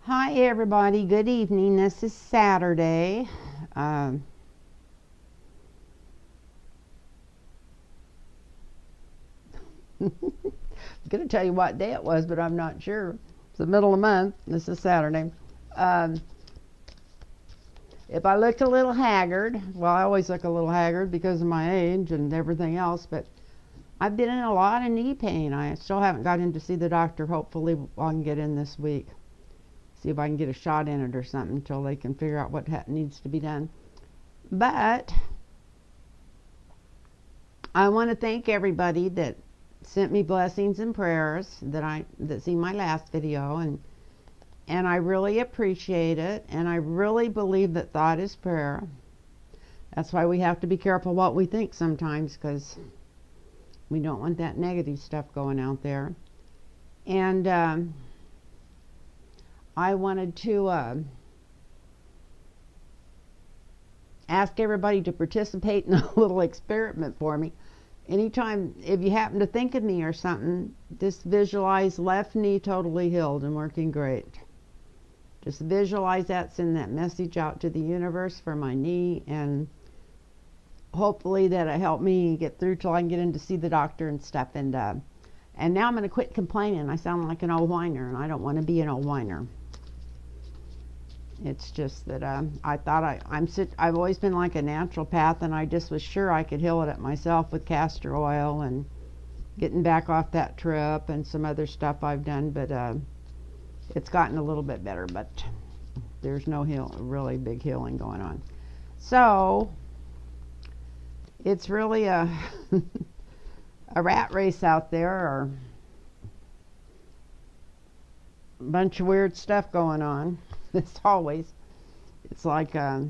Hi, everybody. Good evening. This is Saturday. Um, I'm going to tell you what day it was, but I'm not sure. It's the middle of the month. This is Saturday. Um, if I look a little haggard, well, I always look a little haggard because of my age and everything else, but I've been in a lot of knee pain. I still haven't got in to see the doctor. Hopefully, I can get in this week. See if I can get a shot in it or something until they can figure out what needs to be done. But I want to thank everybody that sent me blessings and prayers that seen my last video, and I really appreciate it, and I really believe that thought is prayer. That's why we have to be careful what we think sometimes, because we don't want that negative stuff going out there. And I wanted to ask everybody to participate in a little experiment for me. Anytime, if you happen to think of me or something, just visualize left knee totally healed and working great. Just visualize that, send that message out to the universe for my knee, and hopefully that'll help me get through till I can get in to see the doctor and stuff. And now I'm going to quit complaining. I sound like an old whiner, and I don't want to be an old whiner. It's just that I thought I've always been like a naturopath, and I just was sure I could heal it myself with castor oil and getting back off that trip and some other stuff I've done. But it's gotten a little bit better, but there's no really big healing going on. So it's really a a rat race out there, or a bunch of weird stuff going on. It's like, who are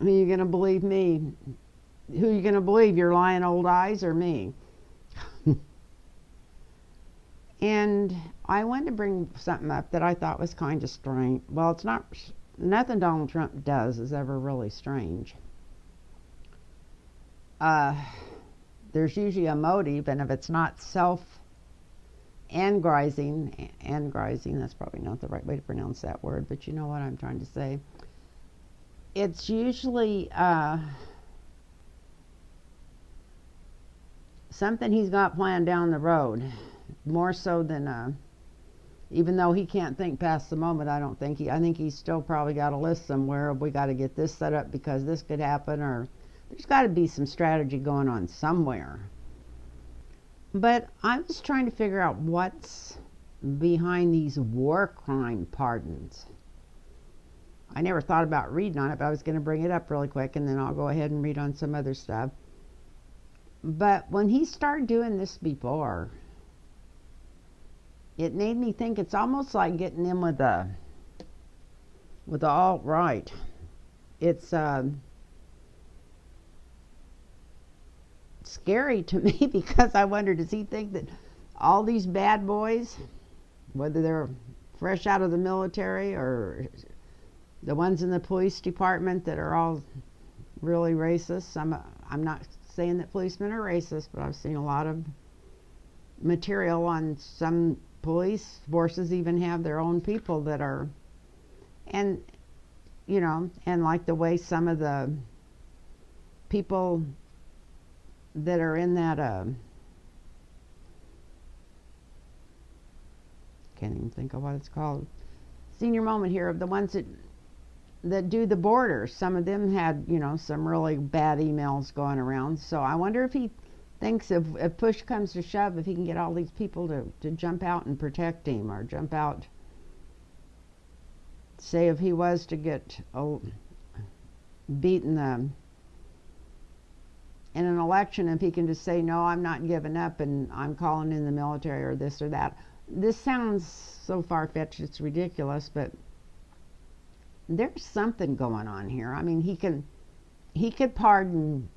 you going to believe me? Who are you going to believe, your lying old eyes or me? And I wanted to bring something up that I thought was kind of strange. Well, it's not, nothing Donald Trump does is ever really strange. There's usually a motive, and if it's not self-aggrandizing, that's probably not the right way to pronounce that word, but you know what I'm trying to say. It's usually something he's got planned down the road, more so than even though he can't think past the moment. I think he's still probably got a list somewhere of, we got to get this set up because this could happen, or there's got to be some strategy going on somewhere. But I was trying to figure out what's behind these war crime pardons. I never thought about reading on it, but I was going to bring it up really quick, and then I'll go ahead and read on some other stuff. But when he started doing this before, it made me think it's almost like getting in with the alt-right. It's scary to me because I wonder, does he think that all these bad boys, whether they're fresh out of the military or the ones in the police department that are all really racist? I'm not saying that policemen are racist, but I've seen a lot of material on some police forces even have their own people that are, and and like the way some of the people that are in that can't even think of what it's called, senior moment here, of the ones that do the borders. Some of them had some really bad emails going around. So I wonder if he thinks if push comes to shove, if he can get all these people to jump out and protect him, or jump out, say if he was to get beaten in an election, if he can just say, no, I'm not giving up and I'm calling in the military or this or that. This sounds so far-fetched, it's ridiculous, but there's something going on here. I mean, he could pardon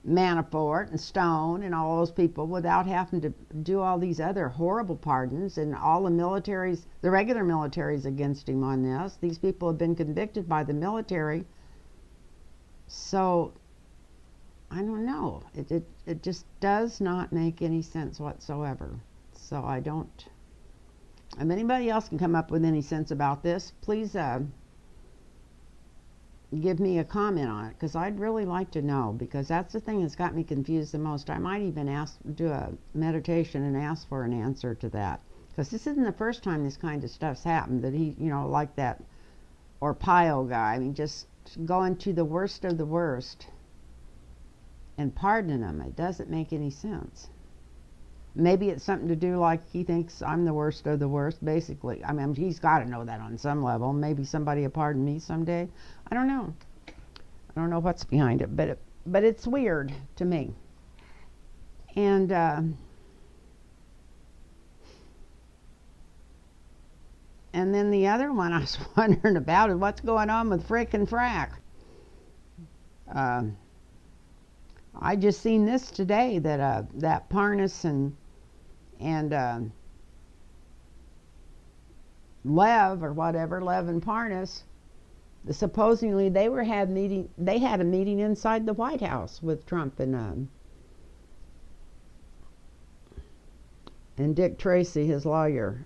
Manafort and Stone and all those people without having to do all these other horrible pardons, and all the regular militaries against him on this. These people have been convicted by the military. So I don't know. It just does not make any sense whatsoever. So I don't. If anybody else can come up with any sense about this, please give me a comment on it, because I'd really like to know, because that's the thing that's got me confused the most. I might even do a meditation and ask for an answer to that, because this isn't the first time this kind of stuff's happened, that he, like that Orpio guy, I mean, just going to the worst of the worst and pardoning them. It doesn't make any sense. Maybe it's something to do, like he thinks I'm the worst of the worst, basically. I mean, he's got to know that on some level. Maybe somebody will pardon me someday. I don't know. I don't know what's behind it, but it's weird to me. And then the other one I was wondering about is what's going on with Frick and Frack. I just seen this today, that Parnas and Lev or whatever, Lev and Parnas, supposedly they had a meeting inside the White House with Trump and Dick Tracy, his lawyer.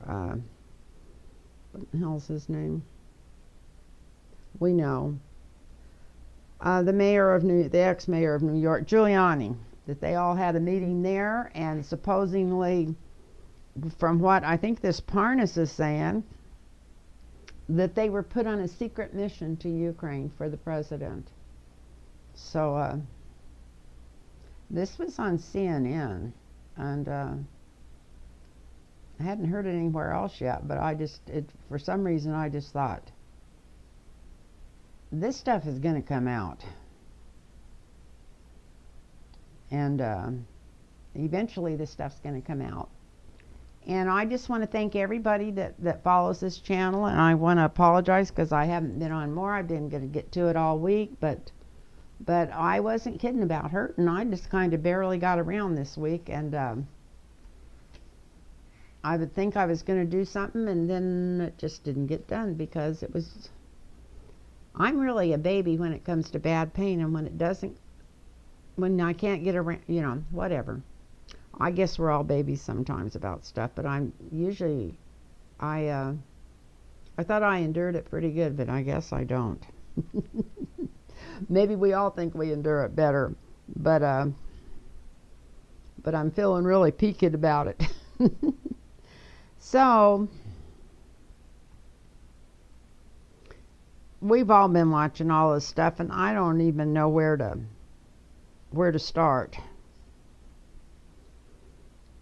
What the hell's his name? We know. The ex-mayor of New York, Giuliani, that they all had a meeting there, and supposedly, from what I think this Parnas is saying, that they were put on a secret mission to Ukraine for the president. So this was on CNN, and I hadn't heard it anywhere else yet, but for some reason I just thought, this stuff is going to come out, and eventually this stuff's going to come out. And I just want to thank everybody that follows this channel, and I want to apologize because I haven't been on more. I've been going to get to it all week, but I wasn't kidding about hurting. I just kind of barely got around this week, and I would think I was going to do something, and then it just didn't get done because I'm really a baby when it comes to bad pain, and when I can't get around, whatever. I guess we're all babies sometimes about stuff, but I thought I endured it pretty good, but I guess I don't. Maybe we all think we endure it better, but I'm feeling really peaked about it. So we've all been watching all this stuff, and I don't even know where to start.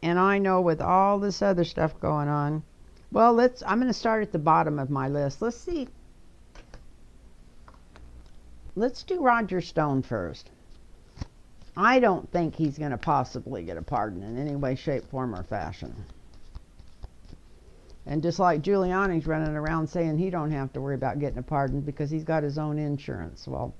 And I know with all this other stuff going on, well, I'm going to start at the bottom of my list. Let's see. Let's do Roger Stone first. I don't think he's going to possibly get a pardon in any way, shape, form, or fashion. And just like Giuliani's running around saying he don't have to worry about getting a pardon because he's got his own insurance. Well,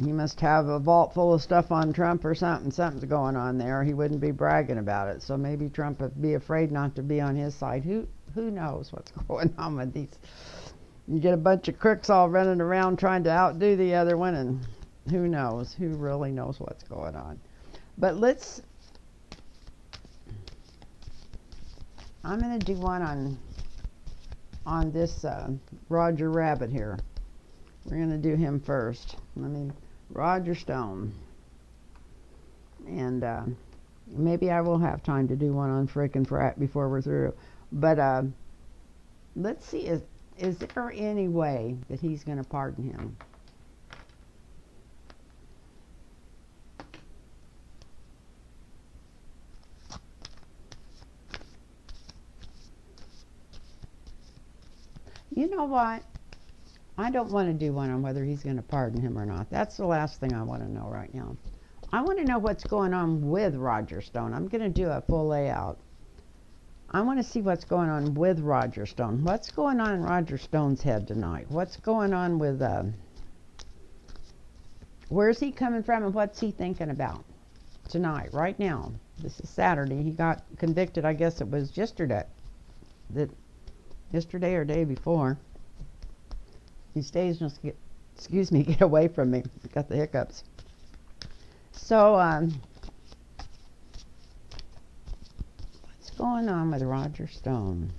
he must have a vault full of stuff on Trump or something. Something's going on there. He wouldn't be bragging about it. So maybe Trump would be afraid not to be on his side. Who knows what's going on with these? You get a bunch of crooks all running around trying to outdo the other one, and who knows? Who really knows what's going on? But I'm going to do one on this Rodger Rabbit here. We're going to do him first. Roger Stone. And maybe I will have time to do one on Frick and Frack before we're through. But let's see, is there any way that he's going to pardon him? You know what? I don't want to do one on whether he's going to pardon him or not. That's the last thing I want to know right now. I want to know what's going on with Roger Stone. I'm going to do a full layout. I want to see what's going on with Roger Stone. What's going on in Roger Stone's head tonight? What's going on with, where's he coming from and what's he thinking about tonight, right now? This is Saturday. He got convicted, I guess it was yesterday. Yesterday or day before. These days just get away from me. Got the hiccups. So, what's going on with Rodger Stone?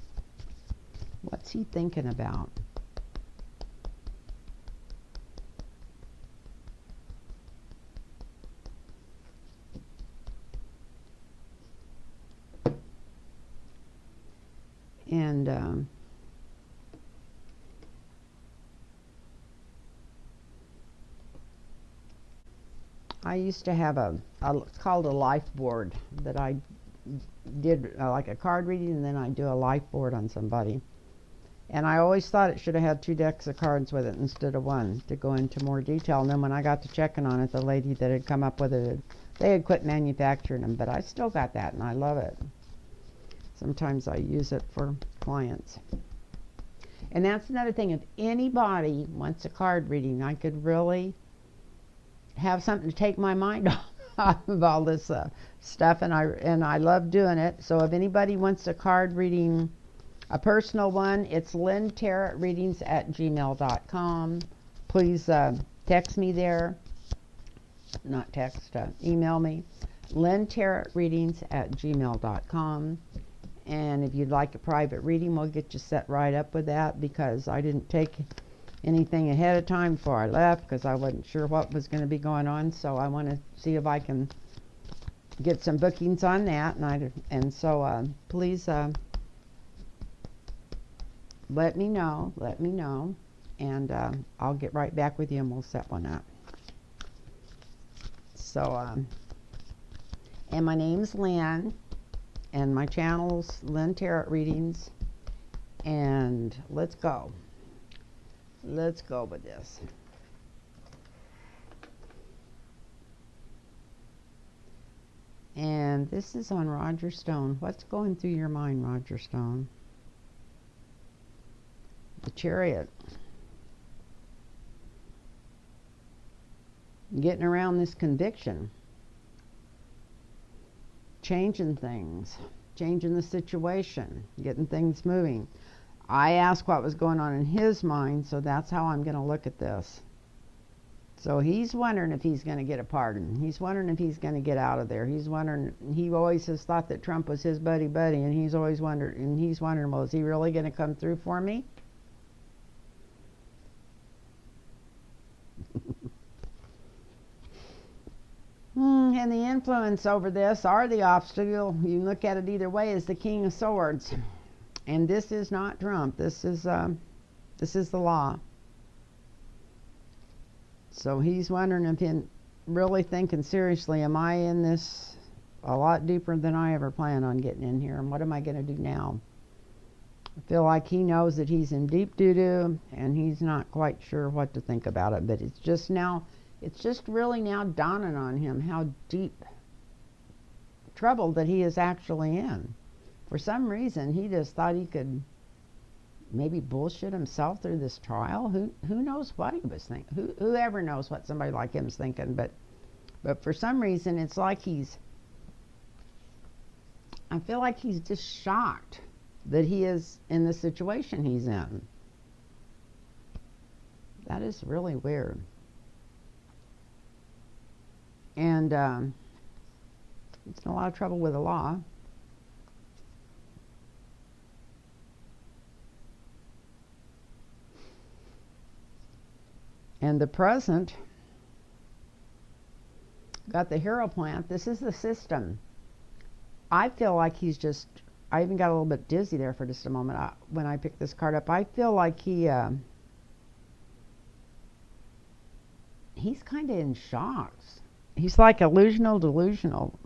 What's he thinking about? And I used to have it's called a life board that I did like a card reading, and then I do a life board on somebody. And I always thought it should have had 2 decks of cards with it instead of 1 to go into more detail. And then when I got to checking on it, the lady that had come up with it, they had quit manufacturing them, but I still got that and I love it. Sometimes I use it for clients. And that's another thing. If anybody wants a card reading, I could really have something to take my mind off of all this stuff, and I love doing it. So if anybody wants a card reading, a personal one, it's lynntarotreadings@gmail.com. Please text me there. Not text, email me. lynntarotreadings@gmail.com. And if you'd like a private reading, we'll get you set right up with that, because I didn't take anything ahead of time before I left because I wasn't sure what was going to be going on. So I want to see if I can get some bookings on that. So please let me know, and I'll get right back with you and we'll set one up. So, and my name's Lynn, and my channel's Lynn Tarot Readings, and let's go with this. And this is on Rodger Stone. What's going through your mind, Rodger Stone? The Chariot. Getting around this conviction. Changing things. Changing the situation. Getting things moving. I asked what was going on in his mind, so that's how I'm going to look at this. So he's wondering if he's going to get a pardon. He's wondering if he's going to get out of there. He's wondering, he always has thought that Trump was his buddy, and he's always wondered, well, is he really going to come through for me? And the influence over this, or the obstacle, you can look at it either way, is the King of Swords. And this is not Trump. This is the law. So he's wondering if he's really thinking seriously, am I in this a lot deeper than I ever planned on getting in here? And what am I going to do now? I feel like he knows that he's in deep doo-doo, and he's not quite sure what to think about it. But it's just really now dawning on him how deep trouble that he is actually in. For some reason, he just thought he could maybe bullshit himself through this trial. Who knows what he was thinking? Whoever knows what somebody like him's thinking? But for some reason, it's like I feel like he's just shocked that he is in the situation he's in. That is really weird. And he's in a lot of trouble with the law. And the present got the hero plant. This is the system. I feel like he's just, I even got a little bit dizzy there for just a moment when I picked this card up. I feel like he's kind of in shocks. He's like delusional.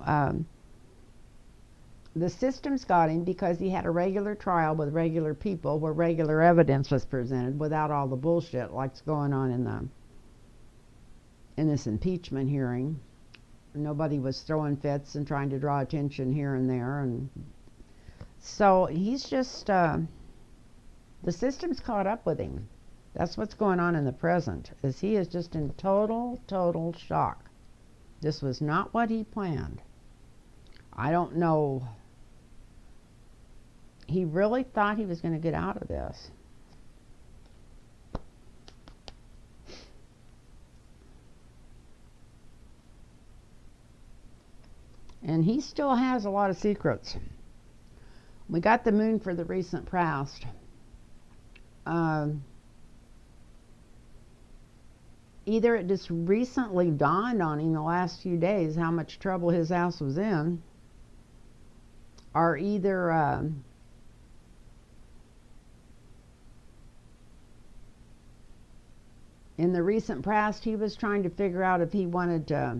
The system's got him because he had a regular trial with regular people where regular evidence was presented without all the bullshit like's going on in this impeachment hearing. Nobody was throwing fits and trying to draw attention here and there, and so he's just the system's caught up with him. That's what's going on in the present, is he is just in total shock. This was not what he planned. I don't know. He really thought he was going to get out of this. And he still has a lot of secrets. We got the moon for the recent past. Either it just recently dawned on him the last few days how much trouble his house was in, or either in the recent past he was trying to figure out if he wanted to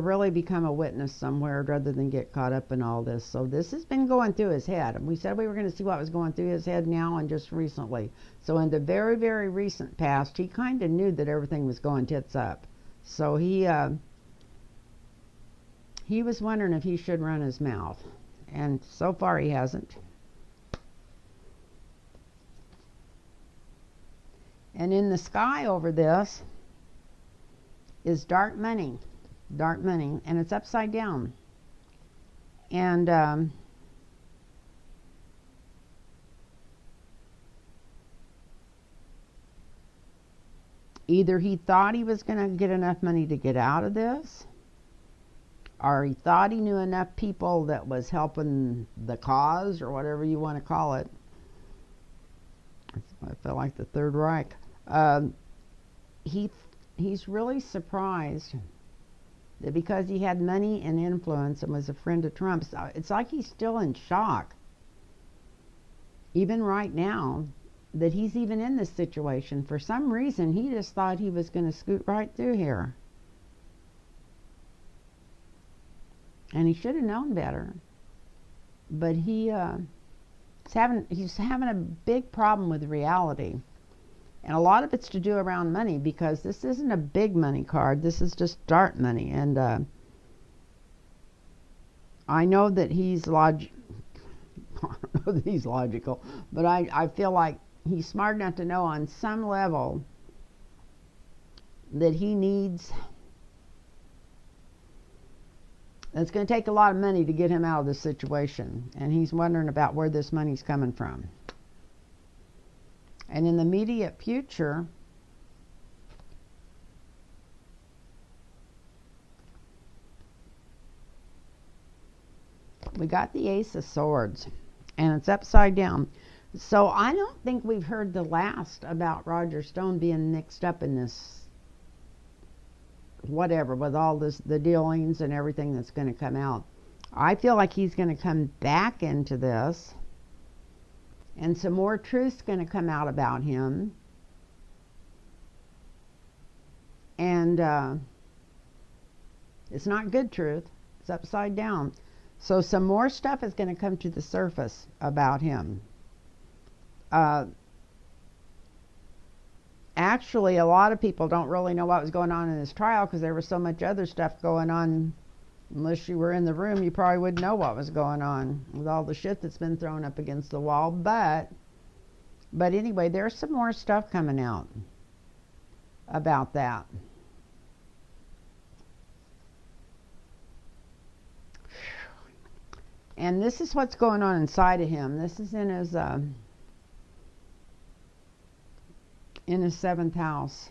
really become a witness somewhere rather than get caught up in all this. So this has been going through his head. We said we were going to see what was going through his head now and just recently. So in the very, very recent past, he kind of knew that everything was going tits up. So he was wondering if he should run his mouth. And so far he hasn't. And in the sky over this is dark money. Dark money, and it's upside down. And either he thought he was going to get enough money to get out of this, or he thought he knew enough people that was helping the cause, or whatever you want to call it. I felt like the Third Reich. He's really surprised that because he had money and influence and was a friend of Trump's, it's like he's still in shock, even right now, that he's even in this situation. For some reason, he just thought he was going to scoot right through here. And he should have known better. But he's having a big problem with reality. And a lot of it's to do around money, because this isn't a big money card. This is just dark money. And I know that he's I don't know that he's logical, but I feel like he's smart enough to know on some level that he needs... It's going to take a lot of money to get him out of this situation. And he's wondering about where this money's coming from. And in the immediate future, we got the Ace of Swords, and it's upside down. So I don't think we've heard the last about Roger Stone being mixed up in this, whatever, with all this, the dealings and everything that's going to come out. I feel like he's going to come back into this, and some more truth's going to come out about him. And it's not good truth. It's upside down. So some more stuff is going to come to the surface about him. Actually, a lot of people don't really know what was going on in this trial, because there was so much other stuff going on. Unless you were in the room, you probably wouldn't know what was going on with all the shit that's been thrown up against the wall. But anyway, there's some more stuff coming out about that. And this is what's going on inside of him. This is in his seventh house.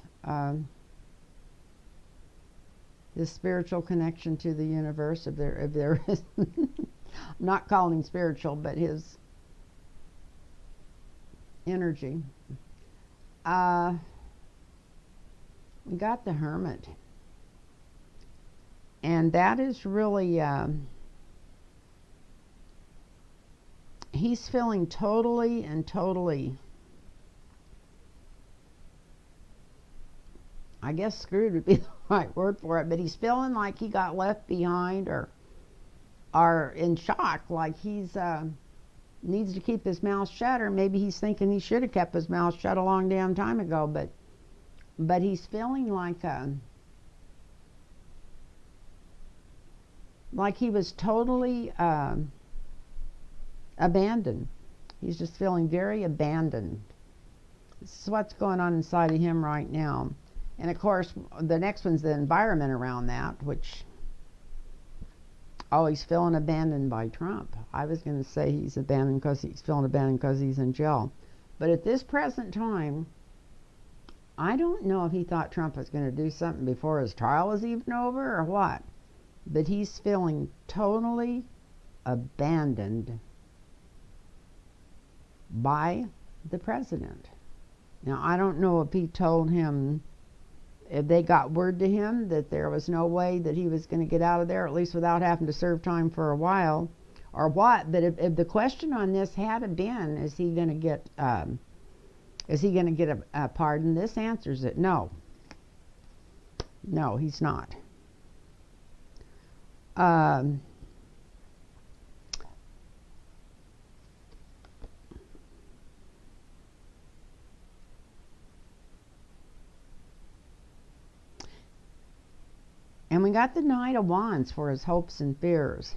His spiritual connection to the universe, if there is. I'm not calling him spiritual, but his energy. We got the Hermit. And that is really, he's feeling totally, I guess screwed would be the right word for it, but he's feeling like he got left behind, or in shock, like he's needs to keep his mouth shut, or maybe he's thinking he should have kept his mouth shut a long damn time ago, but he's feeling like he was totally abandoned. He's just feeling very abandoned. This is what's going on inside of him right now. And of course, the next one's the environment around that, which, he's feeling abandoned by Trump. I was going to say he's feeling abandoned because he's in jail. But at this present time, I don't know if he thought Trump was going to do something before his trial was even over or what, but he's feeling totally abandoned by the president. Now, I don't know if he told him, if they got word to him that there was no way that he was going to get out of there, at least without having to serve time for a while, or what. But if the question on this had been, is he going to get a pardon? This answers it. No. No, he's not. And we got the Knight of Wands for his hopes and fears.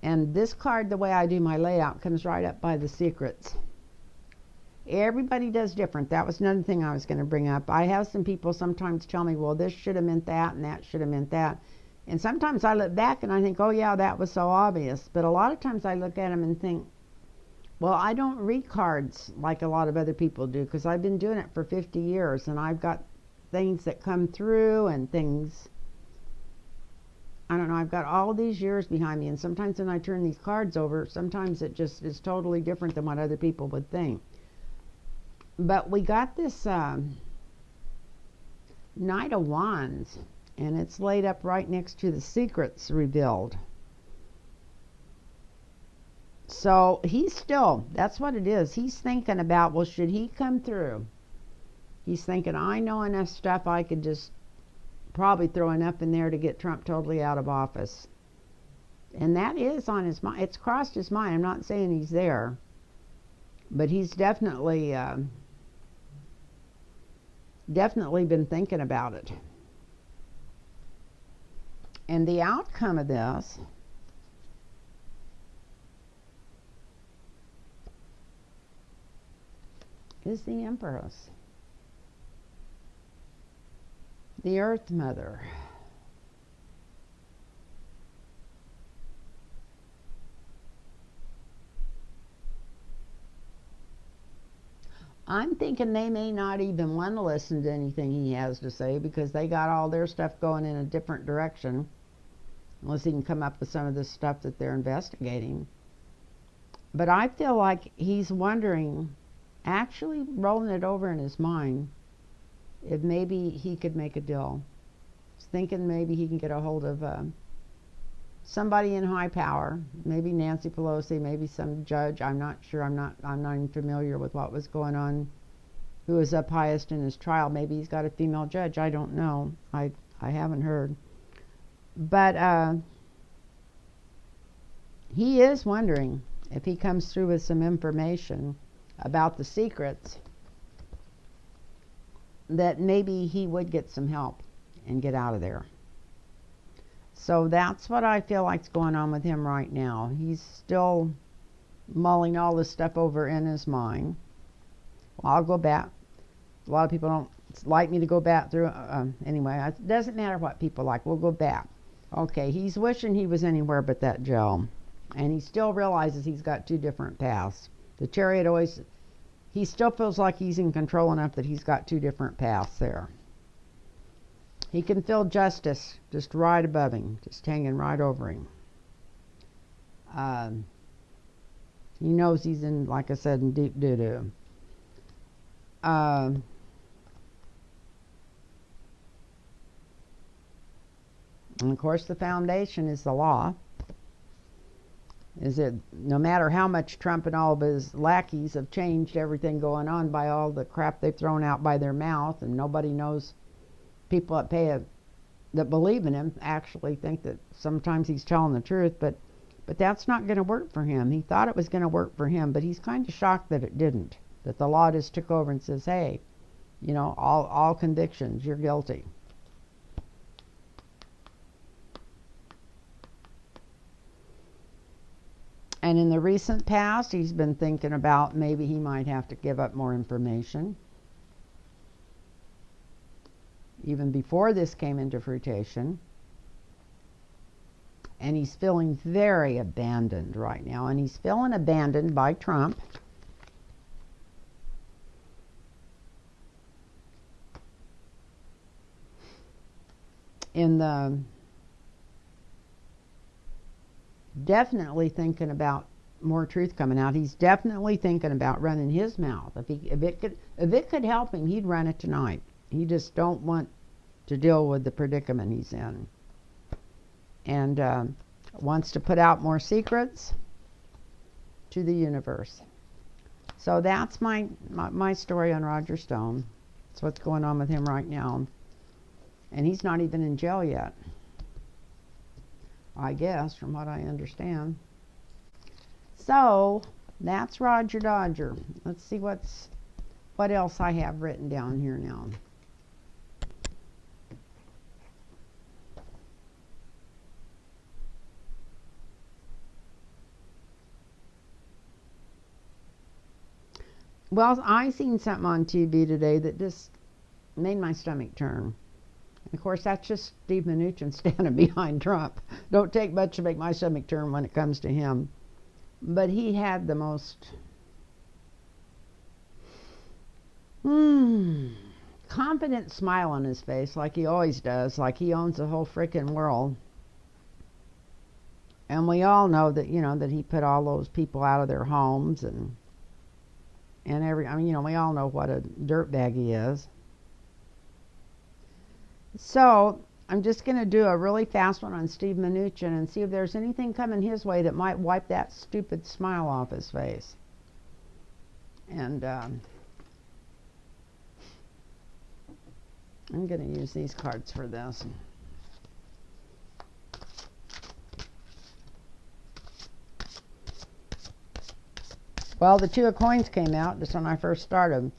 And this card, the way I do my layout, comes right up by the secrets. Everybody does different. That was another thing I was going to bring up. I have some people sometimes tell me, well, this should have meant that and that should have meant that. And sometimes I look back and I think, oh yeah, that was so obvious. But a lot of times I look at them and think, well, I don't read cards like a lot of other people do, because I've been doing it for 50 years and I've got things that come through and things, I don't know, I've got all these years behind me, and sometimes when I turn these cards over, sometimes it just is totally different than what other people would think. But we got this Knight of Wands, and it's laid up right next to the secrets revealed. So he's still, that's what it is, he's thinking about, well, should he come through? He's thinking, I know enough stuff, I could just probably throw enough in there to get Trump totally out of office. And that is on his mind. It's crossed his mind. I'm not saying he's there, but he's definitely been thinking about it. And the outcome of this is the Empress, the Earth Mother. I'm thinking they may not even want to listen to anything he has to say, because they got all their stuff going in a different direction, unless he can come up with some of this stuff that they're investigating. But I feel like he's wondering, actually rolling it over in his mind, if maybe he could make a deal. He's thinking maybe he can get a hold of somebody in high power, maybe Nancy Pelosi, maybe some judge. I'm not sure. I'm not even familiar with what was going on, who was up highest in his trial. Maybe he's got a female judge. I don't know. I haven't heard. But he is wondering if he comes through with some information about the secrets, that maybe he would get some help and get out of there. So that's what I feel like's going on with him right now. He's still mulling all this stuff over in his mind. Well, I'll go back. A lot of people don't like me to go back through. Anyway, it doesn't matter what people like. We'll go back. Okay, he's wishing he was anywhere but that jail. And he still realizes he's got two different paths. The Chariot always, he still feels like he's in control enough that he's got two different paths there. He can feel justice just right above him, just hanging right over him. He knows he's in, like I said, in deep doo-doo. And of course the foundation is the law. Is it, no matter how much Trump and all of his lackeys have changed everything going on by all the crap they've thrown out by their mouth, and nobody knows, people that believe in him actually think that sometimes he's telling the truth, but that's not going to work for him. He thought it was going to work for him, but he's kind of shocked that it didn't, that the law just took over and says, hey, you know, all convictions, you're guilty. And in the recent past, he's been thinking about maybe he might have to give up more information. Even before this came into fruition. And he's feeling very abandoned right now. And he's feeling abandoned by Trump. in the definitely thinking about more truth coming out. He's definitely thinking about running his mouth. If it could help him, he'd run it tonight. He just don't want to deal with the predicament he's in, and wants to put out more secrets to the universe. So that's my story on Rodger Stone. That's what's going on with him right now, and he's not even in jail yet, I guess, from what I understand. So that's Rodger Dodger. Let's see what else I have written down here now. Well, I seen something on TV today that just made my stomach turn. And of course, that's just Steve Mncuhin standing behind Trump. Don't take much to make my stomach turn when it comes to him. But he had the most confident smile on his face, like he always does, like he owns the whole freaking world. And we all know that, that he put all those people out of their homes and we all know what a dirtbag he is. So I'm just going to do a really fast one on Steve Mncuhin and see if there's anything coming his way that might wipe that stupid smile off his face. And I'm going to use these cards for this. Well, the Two of Coins came out just when I first started.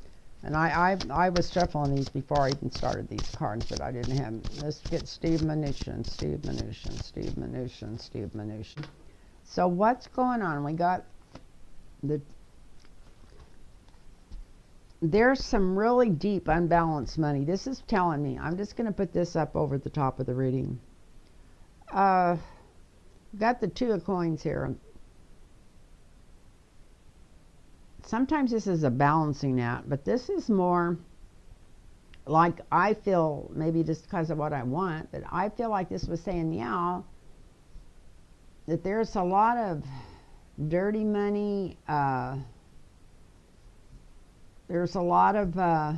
And I was shuffling these before I even started these cards, but I didn't have them. Let's get Steve Mncuhin, Steve Mncuhin, Steve Mncuhin, Steve Mncuhin. So what's going on? We got there's some really deep unbalanced money. This is telling me, I'm just going to put this up over the top of the reading. Got the Two of Coins here. Sometimes this is a balancing act, but this is more like, I feel, maybe just because of what I want, but I feel like this was saying, that there's a lot of dirty money, there's a lot of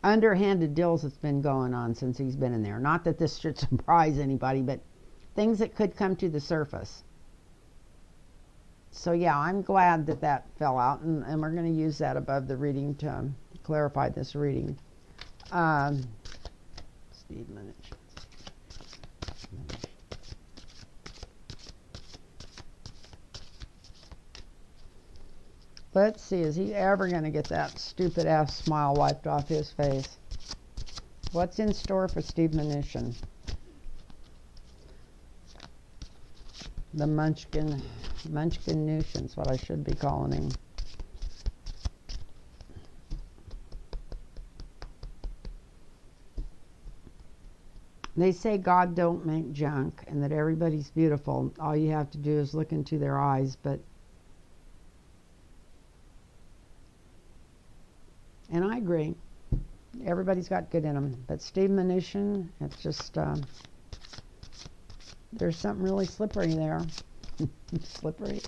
underhanded deals that's been going on since he's been in there. Not that this should surprise anybody, but things that could come to the surface. So yeah, I'm glad that fell out, and we're going to use that above the reading to clarify this reading. Steve Mncuhin. Let's see, is he ever going to get that stupid ass smile wiped off his face? What's in store for Steve Mncuhin? The Mncuhin is what I should be calling him. They say God don't make junk and that everybody's beautiful. All you have to do is look into their eyes, and I agree. Everybody's got good in them. But Steve Mncuhin, it's just, there's something really slippery there. Slippery.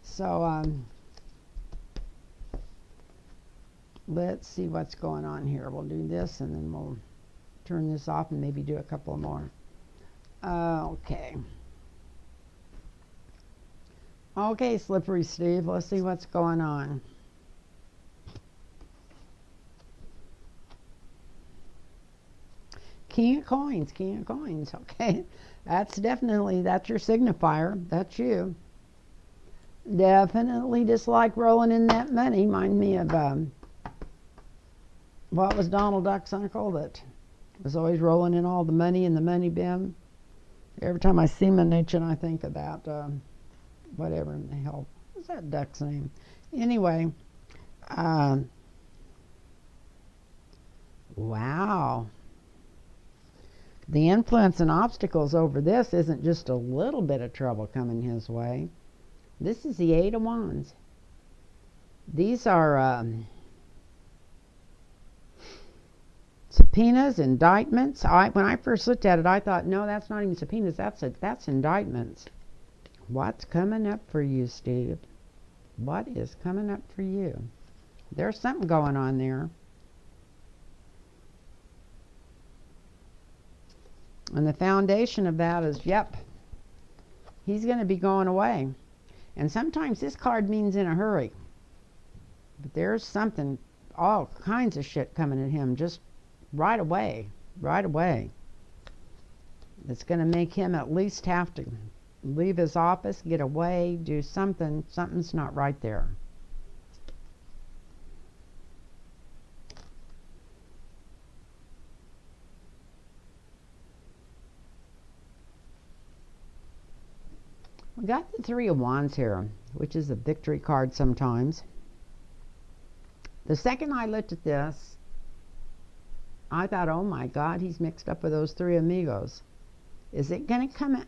So, let's see what's going on here. We'll do this and then we'll turn this off and maybe do a couple more. Okay. Okay, Slippery Steve, let's see what's going on. King of Coins, okay. That's your signifier. That's you. Definitely dislike rolling in that money. Mind me of, what was Donald Duck's uncle that was always rolling in all the money in the money bin? Every time I see Mncuhin, I think of that, whatever in the hell. What's that duck's name? Anyway, wow. The influence and obstacles over this isn't just a little bit of trouble coming his way. This is the Eight of Wands. These are subpoenas, indictments. When I first looked at it, I thought, no, that's not even subpoenas. That's indictments. What's coming up for you, Steve? What is coming up for you? There's something going on there. And the foundation of that is, yep, he's going to be going away. And sometimes this card means in a hurry. But there's something, all kinds of shit coming at him just right away. Right away. It's going to make him at least have to leave his office, get away, do something. Something's not right there. We got the Three of Wands here, which is a victory card sometimes. The second I looked at this, I thought, oh my God, he's mixed up with those three amigos. Is it going to come out?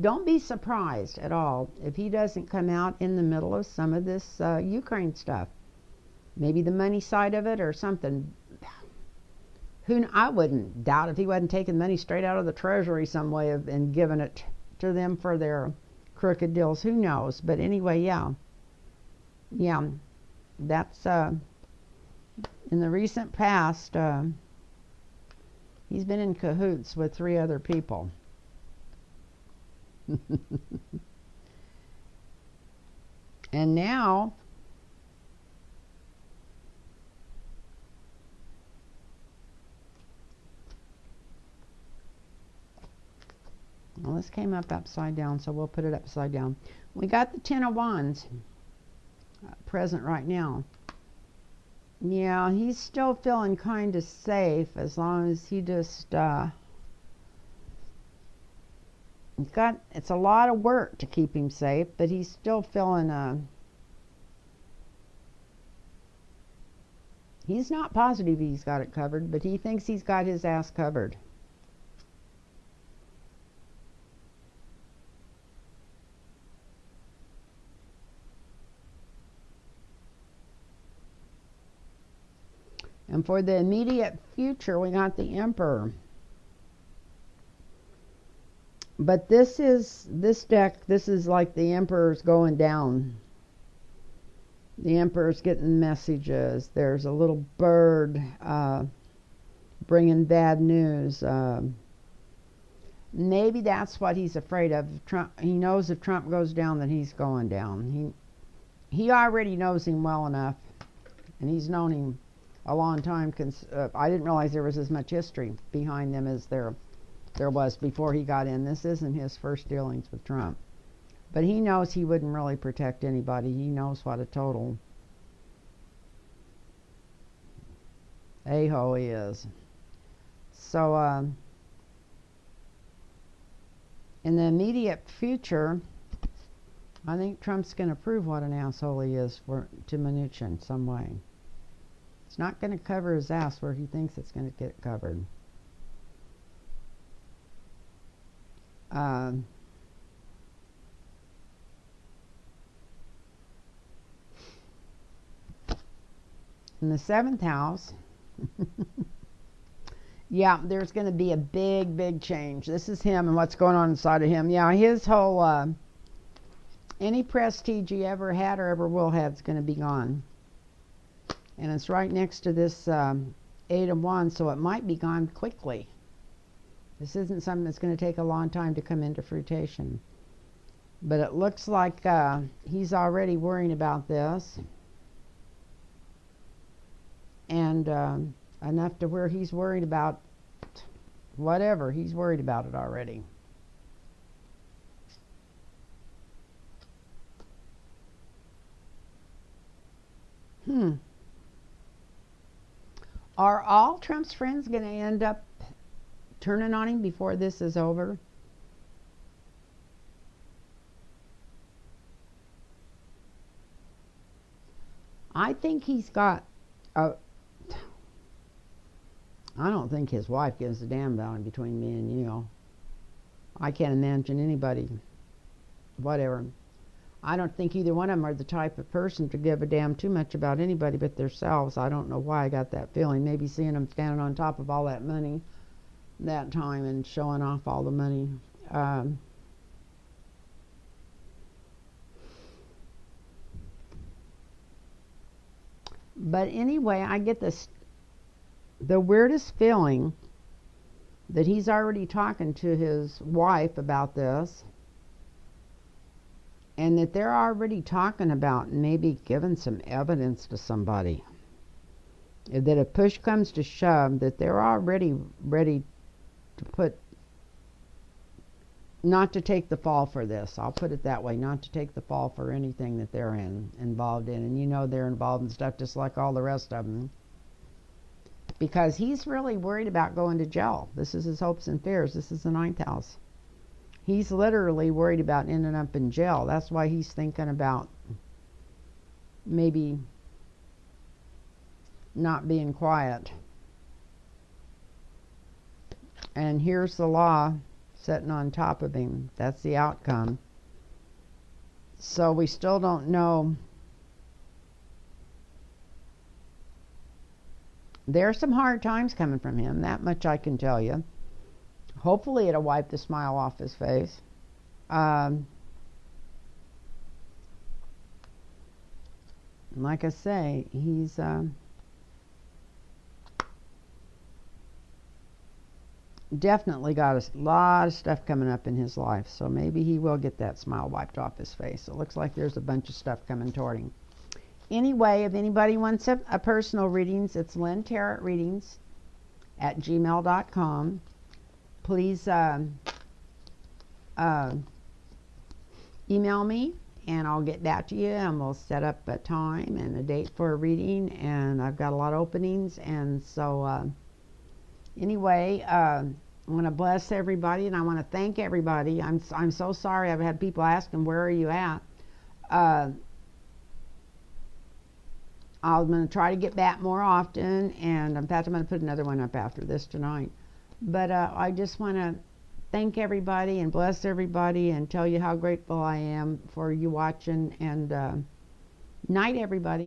Don't be surprised at all if he doesn't come out in the middle of some of this Ukraine stuff. Maybe the money side of it or something. I wouldn't doubt if he wasn't taking money straight out of the treasury some way and giving it to them for their crooked deals. Who knows? But anyway, yeah, that's in the recent past. He's been in cahoots with three other people. And now well, this came up upside down, so we'll put it upside down. We got the Ten of Wands present right now. Yeah, he's still feeling kind of safe as long as he just it's a lot of work to keep him safe, but he's still feeling he's not positive he's got it covered, but he thinks he's got his ass covered. And for the immediate future, we got the Emperor. But this deck, this is like the Emperor's going down. The Emperor's getting messages. There's a little bird bringing bad news. Maybe that's what he's afraid of. Trump, he knows if Trump goes down, then he's going down. He already knows him well enough, and he's known him a long time. I didn't realize there was as much history behind them as there was before he got in. This isn't his first dealings with Trump. But he knows he wouldn't really protect anybody. He knows what a total a-hole he is. So, in the immediate future, I think Trump's going to prove what an asshole he is to Mncuhin some way. It's not going to cover his ass where he thinks it's going to get covered. In the 7th house, yeah, there's going to be a big change. This is him and what's going on inside of him. Yeah, his whole, any prestige he ever had or ever will have is going to be gone. And it's right next to this 8 of Wands, so it might be gone quickly. This isn't something that's going to take a long time to come into fruition. But it looks like he's already worrying about this. And enough to where he's worried about whatever. He's worried about it already. Are all Trump's friends going to end up turning on him before this is over? I think he's got a... I don't think his wife gives a damn about him between me and you. I can't imagine anybody, whatever. I don't think either one of them are the type of person to give a damn too much about anybody but themselves. I don't know why I got that feeling. Maybe seeing them standing on top of all that money that time and showing off all the money. But anyway, I get the weirdest feeling that he's already talking to his wife about this, and that they're already talking about maybe giving some evidence to somebody. That if push comes to shove, that they're already ready to put, not to take the fall for this. I'll put it that way, not to take the fall for anything that they're involved in. And you know they're involved in stuff just like all the rest of them. Because he's really worried about going to jail. This is his hopes and fears. This is the ninth house. He's literally worried about ending up in jail. That's why he's thinking about maybe not being quiet. And here's the law sitting on top of him. That's the outcome. So we still don't know. There are some hard times coming from him. That much I can tell you. Hopefully it'll wipe the smile off his face. Like I say, he's definitely got a lot of stuff coming up in his life. So maybe he will get that smile wiped off his face. It looks like there's a bunch of stuff coming toward him. Anyway, if anybody wants a personal readings, it's lynntarotreadings@gmail.com. Please email me and I'll get back to you, and we'll set up a time and a date for a reading. And I've got a lot of openings, and so anyway, I want to bless everybody, and I want to thank everybody. I'm so sorry. I've had people asking, where are you at? I'm going to try to get back more often, and in fact I'm going to put another one up after this tonight. But I just want to thank everybody and bless everybody and tell you how grateful I am for you watching, and night everybody.